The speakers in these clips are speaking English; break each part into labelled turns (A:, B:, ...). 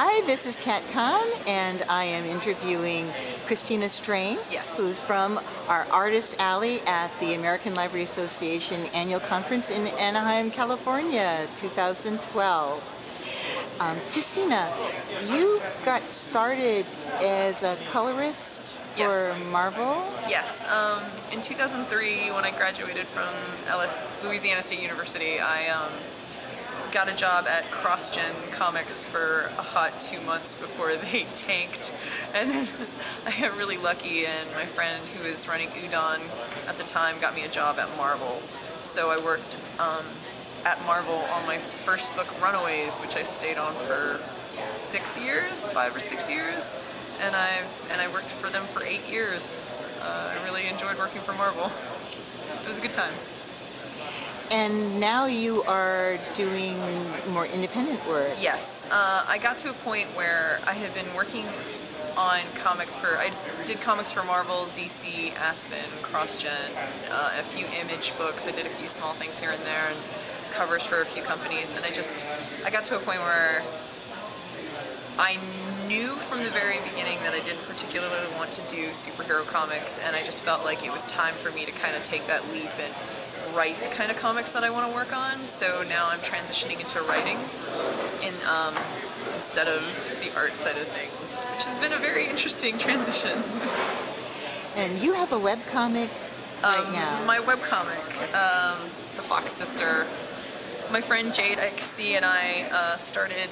A: Hi, this is Kat Kahn, and I am interviewing Christina Strain,
B: Yes.
A: who's from our Artist Alley at the American Library Association Annual Conference in Anaheim, California, 2012. Christina, you got started as a colorist for
B: Yes.
A: Marvel?
B: Yes. In 2003, when I graduated from Louisiana State University, I got a job at CrossGen Comics for a hot 2 months before they tanked. And then I got really lucky, and my friend who was running Udon at the time got me a job at Marvel. So I worked at Marvel on my first book, Runaways, which I stayed on for 5 or 6 years, and I worked for them for 8 years. I really enjoyed working for Marvel. It was a good time.
A: And now you are doing more independent work.
B: Yes, I got to a point where I had been working on comics I did comics for Marvel, DC, Aspen, CrossGen, a few Image books. I did a few small things here and there, and covers for a few companies. And I got to a point where I knew from the very beginning that I didn't particularly want to do superhero comics, and I just felt like it was time for me to kind of take that leap and write the kind of comics that I want to work on. So now I'm transitioning into writing instead of the art side of things, which has been a very interesting transition.
A: And you have a webcomic right now.
B: My webcomic, The Fox Sister, my friend Jade Ikesi and I started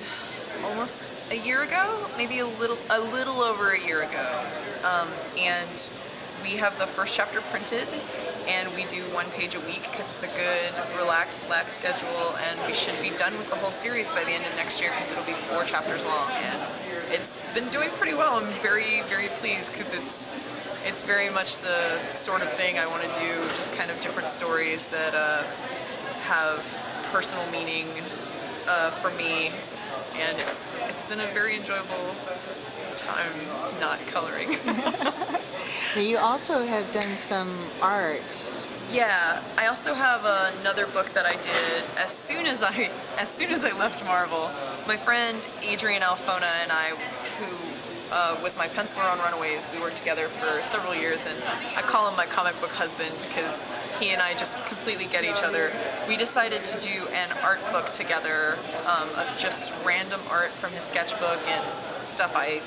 B: almost a year ago, maybe a little over a year ago, and we have the first chapter printed, and we do 1 page a week because it's a good, relaxed schedule, and we should be done with the whole series by the end of next year because it'll be 4 chapters long, and it's been doing pretty well. I'm very, very pleased because it's very much the sort of thing I want to do, just kind of different stories that have personal meaning for me, and it's been a very enjoyable time not coloring.
A: Now you also have done some art.
B: Yeah, I also have another book that I did as soon as I left Marvel. My friend Adrian Alfona and I, who was my penciler on Runaways, we worked together for several years, and I call him my comic book husband because he and I just completely get each other. We decided to do an art book together of just random art from his sketchbook and stuff. I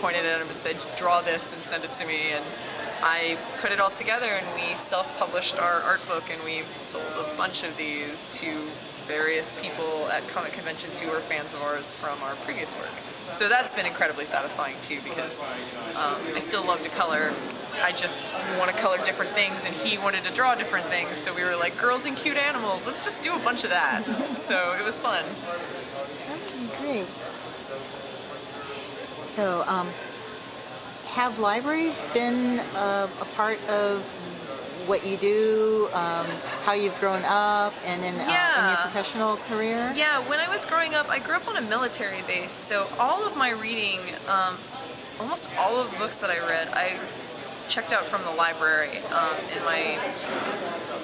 B: pointed at him and said, draw this and send it to me, and I put it all together, and we self-published our art book, and we've sold a bunch of these to various people at comic conventions who were fans of ours from our previous work. So that's been incredibly satisfying too, because I still love to color. I just want to color different things, and he wanted to draw different things, so we were like, girls and cute animals, let's just do a bunch of that. So it was fun.
A: Okay, great. So, have libraries been a part of what you do, how you've grown up, and then in your professional career?
B: Yeah, when I was growing up, I grew up on a military base, so all of my reading, almost all of the books that I read, I checked out from the library in my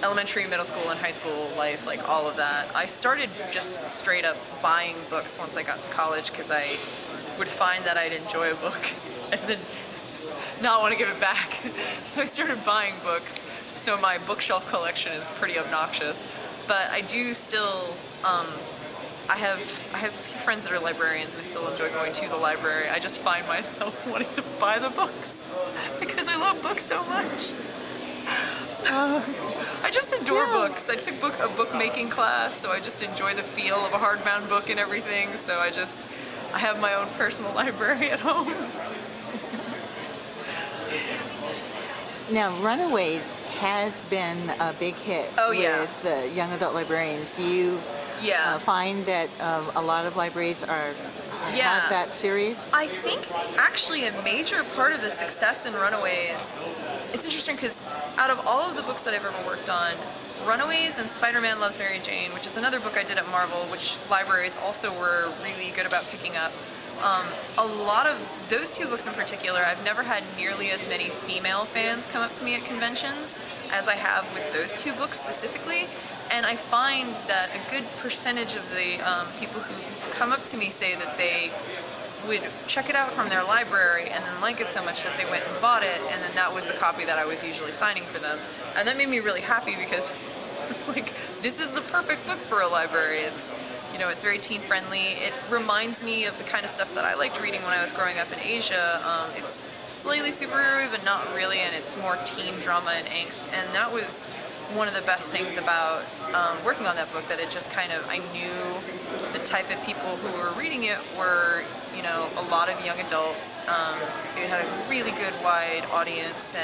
B: elementary, middle school, and high school life, like all of that. I started just straight up buying books once I got to college because I would find that I'd enjoy a book and then not want to give it back. So I started buying books, so my bookshelf collection is pretty obnoxious. But I do still, I have a few friends that are librarians, and I still enjoy going to the library. I just find myself wanting to buy the books because I love books so much. I just adore books. I took a bookmaking class, so I just enjoy the feel of a hardbound book and everything, so I have my own personal library at home.
A: Now, Runaways has been a big hit with the young adult librarians. You find that a lot of libraries have that series?
B: I think actually a major part of the success in Runaways, it's interesting because out of all of the books that I've ever worked on, Runaways and Spider-Man Loves Mary Jane, which is another book I did at Marvel, which libraries also were really good about picking up. A lot of those 2 books in particular, I've never had nearly as many female fans come up to me at conventions as I have with those 2 books specifically, and I find that a good percentage of the people who come up to me say that they would check it out from their library and then like it so much that they went and bought it, and then that was the copy that I was usually signing for them. And that made me really happy because it's like, this is the perfect book for a library. It's, you know, it's very teen friendly. It reminds me of the kind of stuff that I liked reading when I was growing up in Asia. It's slightly superhero, but not really, and it's more teen drama and angst. And that was one of the best things about working on that book, that it just kind of, I knew the type of people who were reading it were, you know, a lot of young adults. It had a really good wide audience,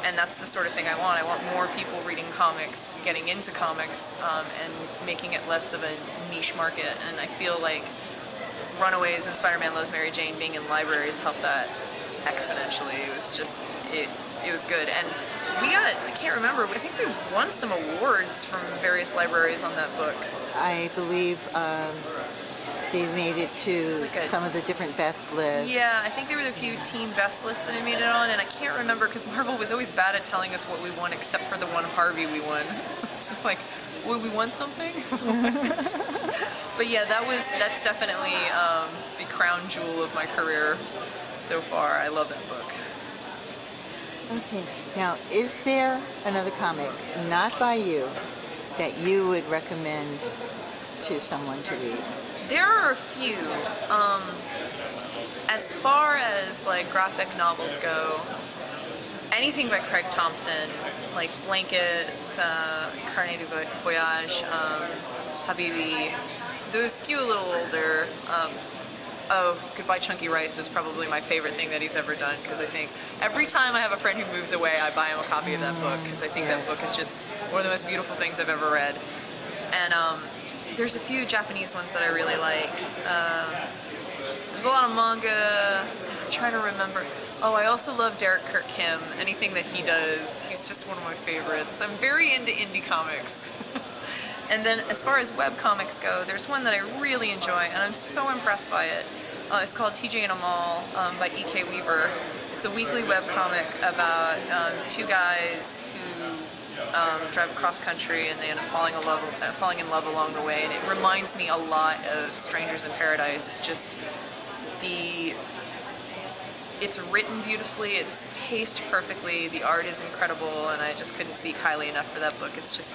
B: and that's the sort of thing I want. I want more people reading comics, getting into comics, and making it less of a niche market. And I feel like Runaways and Spider-Man Loves Mary Jane being in libraries helped that exponentially. It was just, it was good. And we got, I can't remember, but I think we won some awards from various libraries on that book.
A: I believe they made it to
B: like
A: some of the different best lists.
B: Yeah, I think there were a few teen best lists that I made it on, and I can't remember because Marvel was always bad at telling us what we won, except for the one Harvey we won. It's just like, well, we won something? But yeah, that's definitely the crown jewel of my career so far. I love that book.
A: Okay, now is there another comic, not by you, that you would recommend to someone to read?
B: There are a few. As far as like graphic novels go, anything by Craig Thompson, like Blankets, Carnet du Voyage, Habibi, those skew a little older. Oh, Goodbye Chunky Rice is probably my favorite thing that he's ever done, because I think every time I have a friend who moves away, I buy him a copy of that book, because I think that book is just one of the most beautiful things I've ever read. And there's a few Japanese ones that I really like. There's a lot of manga. I'm trying to remember. Oh, I also love Derek Kirk Kim. Anything that he does, he's just one of my favorites. I'm very into indie comics. And then as far as web comics go, there's one that I really enjoy, and I'm so impressed by it. It's called TJ in a Mall by E.K. Weaver. It's a weekly web comic about two guys who drive across country, and they end up falling in love along the way. And it reminds me a lot of Strangers in Paradise. It's just it's written beautifully, it's paced perfectly, the art is incredible, and I just couldn't speak highly enough for that book. It's just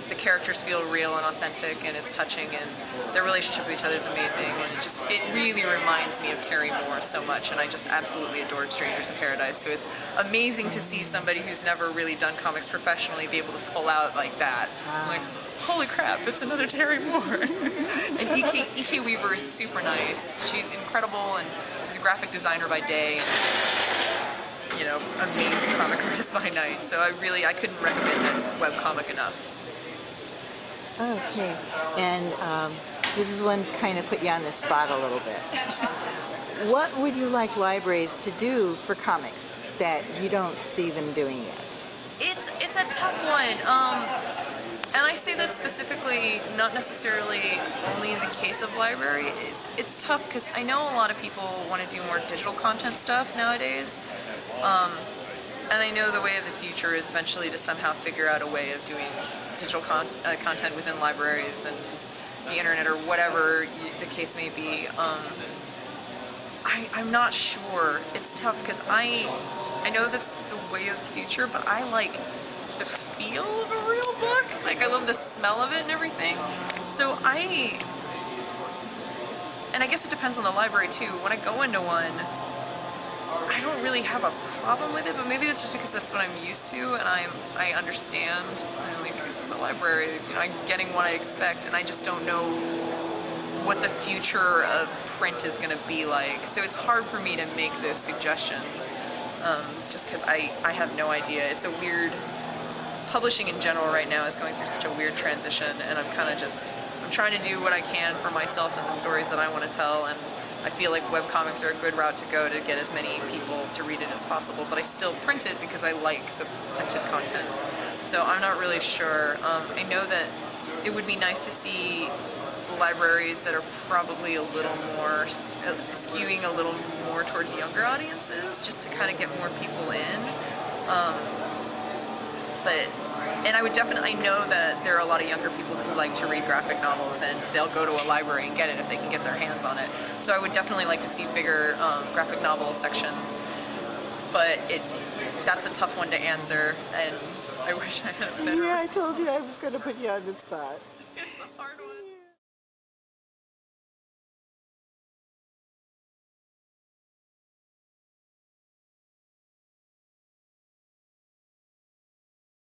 B: the characters feel real and authentic, and it's touching, and their relationship with each other is amazing, and it really reminds me of Terry Moore so much, and I just absolutely adored Strangers in Paradise. So it's amazing to see somebody who's never really done comics professionally be able to pull out like that. I'm like, holy crap, it's another Terry Moore. And E.K. Weaver is super nice. She's incredible, and she's a graphic designer by day, and, you know, amazing comic artist by night. So I couldn't recommend that webcomic enough.
A: Okay, and this is one kind of put you on the spot a little bit. What would you like libraries to do for comics that you don't see them doing yet?
B: It's a tough one. And I say that specifically, not necessarily only in the case of library. It's tough because I know a lot of people want to do more digital content stuff nowadays. And I know the way of the future is eventually to somehow figure out a way of doing digital content within libraries and the internet, or whatever the case may be. I'm not sure. It's tough because I know that's the way of the future, but I like the feel of a real book. Like, I love the smell of it and everything. So and I guess it depends on the library too. When I go into one, I don't really have a problem with it, but maybe it's just because that's what I'm used to, and I understand. Like, this is a library, you know, I'm getting what I expect, and I just don't know what the future of print is going to be like. So it's hard for me to make those suggestions, just because I have no idea. It's a weird, publishing in general right now is going through such a weird transition, and I'm trying to do what I can for myself and the stories that I want to tell, and I feel like webcomics are a good route to go to get as many people to read it as possible, but I still print it because I like the printed content. So I'm not really sure. I know that it would be nice to see libraries that are probably a little more, skewing a little more towards younger audiences, just to kind of get more people in. But And I would definitely, I know that there are a lot of younger people who like to read graphic novels, and they'll go to a library and get it if they can get their hands on it. So I would definitely like to see bigger graphic novel sections, but that's a tough one to answer, and I wish I had a better
A: Yeah, I
B: response.
A: told you I was going to put you on the spot.